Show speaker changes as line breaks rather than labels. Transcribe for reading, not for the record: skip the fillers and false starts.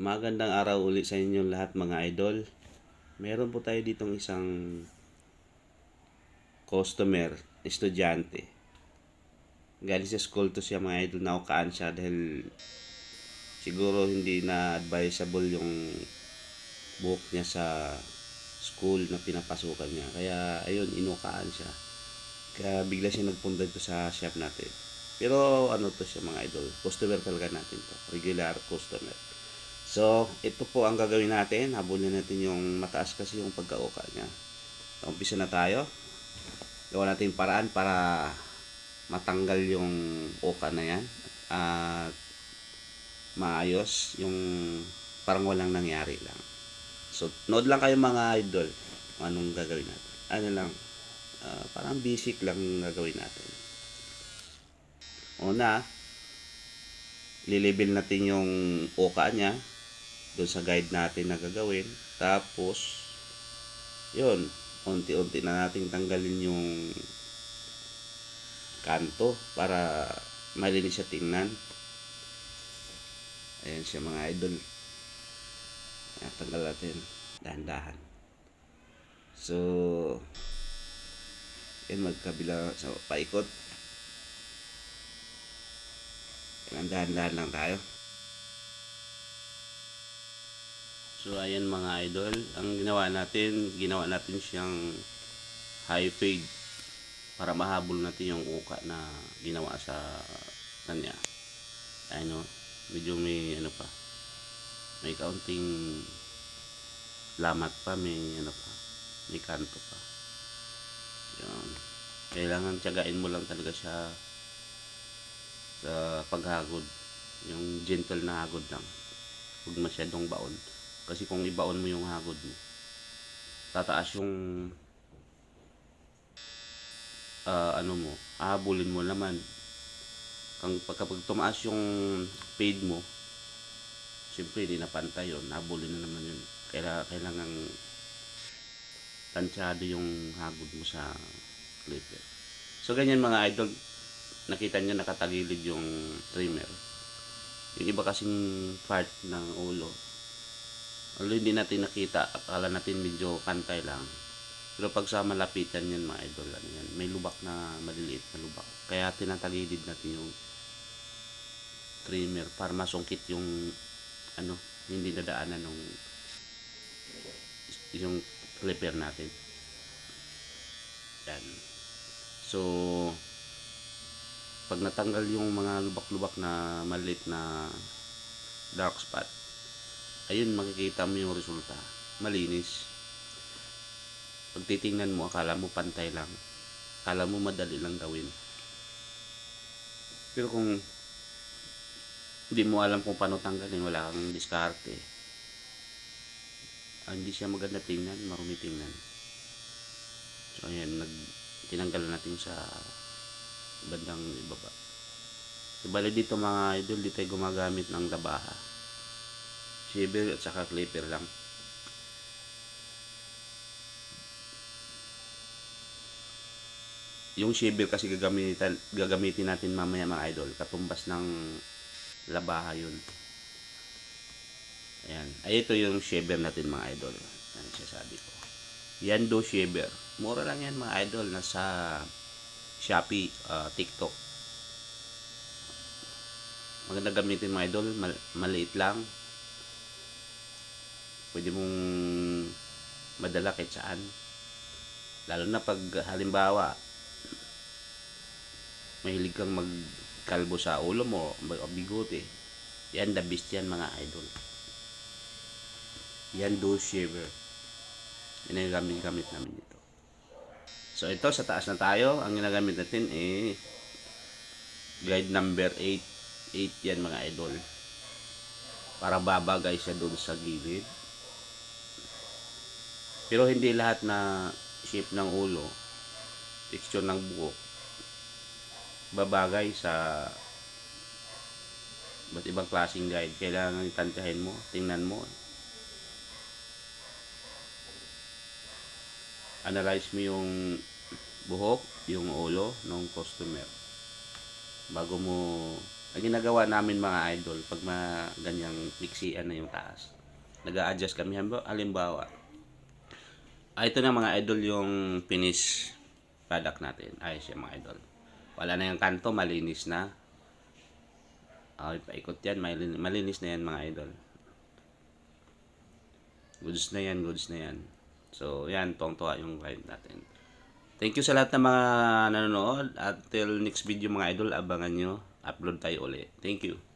Magandang araw ulit sa inyo lahat mga idol. Meron po tayo ditong isang customer, estudyante. Galing sa school to siya mga idol, naukaan siya dahil siguro hindi na advisable yung buhok niya sa school na pinapasukan niya. Kaya ayun, inukaan siya. Kaya bigla siya nagpunta dito sa shop natin. Pero ano to siya mga idol, customer talaga natin to, regular customer. So, ito po ang gagawin natin. Habulin natin yung mataas kasi yung pagka-uka niya. So, umpisa na tayo. Gawa natin paraan para matanggal yung uka na yan. At maayos yung parang walang nangyari lang. So, nood lang kayo mga idol. Anong gagawin natin. Ano lang, parang basic lang gagawin natin. Una, lilibel natin yung uka niya doon sa guide natin na gagawin. Tapos yun, unti-unti na nating tanggalin yung kanto para malinis siya tingnan. Ayan siya mga idol. Ayan, tanggal natin dahan-dahan. So yan, magkabila sa paikot. Ayan, dahan-dahan lang tayo. So ayan mga idol, ang ginawa natin siyang high fade para mahabol natin yung uka na ginawa sa kanya. Ayun, medyo may ano pa, may kaunting lamat pa, may ano pa, may kanto pa. Yan. Kailangan tiyagain mo lang talaga siya sa paghagod, yung gentle na hagod lang, huwag masyadong baon. Kasi kung ibaon mo yung hagod mo, tataas yung ano mo, hahabulin mo naman. Kapag tumaas yung fade mo, siyempre hindi na pantay yun, habulin na naman yun. Kailangan tansyado yung hagod mo sa clipper. So ganyan mga idol, nakita nyo nakatagilid yung trimmer. Yung iba kasing part ng ulo, although hindi natin nakita, akala natin medyo pantay lang, pero pag sa malapitan yan mga idol, ano yan, may lubak na maliliit na lubak, kaya tinatagilid natin yung trimmer para masungkit yung ano, hindi nadaanan ng yung clipper natin. Yan. So pag natanggal yung mga lubak-lubak na maliit na dark spot, ayun, makikita mo yung resulta, malinis. Pag titingnan mo, akala mo pantay lang, akala mo madali lang gawin, pero kung hindi mo alam kung paano tanggalin, wala kang diskarte, hindi siya maganda tingnan, marumi tingnan. So ayan, tinanggal natin sa bandang ibaba. Bali dito mga idol, dito tayo gumagamit ng labaha, shaver at saka clipper lang. Yung shaver kasi gagamitin natin mamaya mga idol, katumbas ng labaha yun. Ayan, ay ito yung shaver natin mga idol. Yan sasabi ko, Yando shaver, mura lang yan mga idol, nasa Shopee, TikTok. Maganda gamitin mga idol, maliit lang, pwede mong madala kahit saan, lalo na pag halimbawa mahilig kang magkalbo sa ulo mo o bigote. Yan, the best yan mga idol. Yan, do shaver, yan ang gamit namin dito. So ito, sa taas na tayo, ang ginagamit natin guide number 8 yan mga idol, para babagay siya doon sa gilid. Pero hindi lahat na shape ng ulo, texture ng buhok, babagay sa ba't ibang klaseng guide. Kailangan itantyahin mo, tingnan mo, analyze mo yung buhok, yung ulo ng customer bago mo Ang ginagawa namin mga idol, pag ganyang mixian na yung taas, nag-a-adjust kami. Halimbawa, ito na mga idol yung finish product natin. Ayos yung mga idol. Wala na yung kanto, malinis na. Paikot yan, malinis na yan mga idol. Goods na yan, goods na yan. So, yan, tuwang-tuwa yung ride natin. Thank you sa lahat ng mga nanonood. Until next video mga idol, abangan nyo. Upload tayo ulit. Thank you.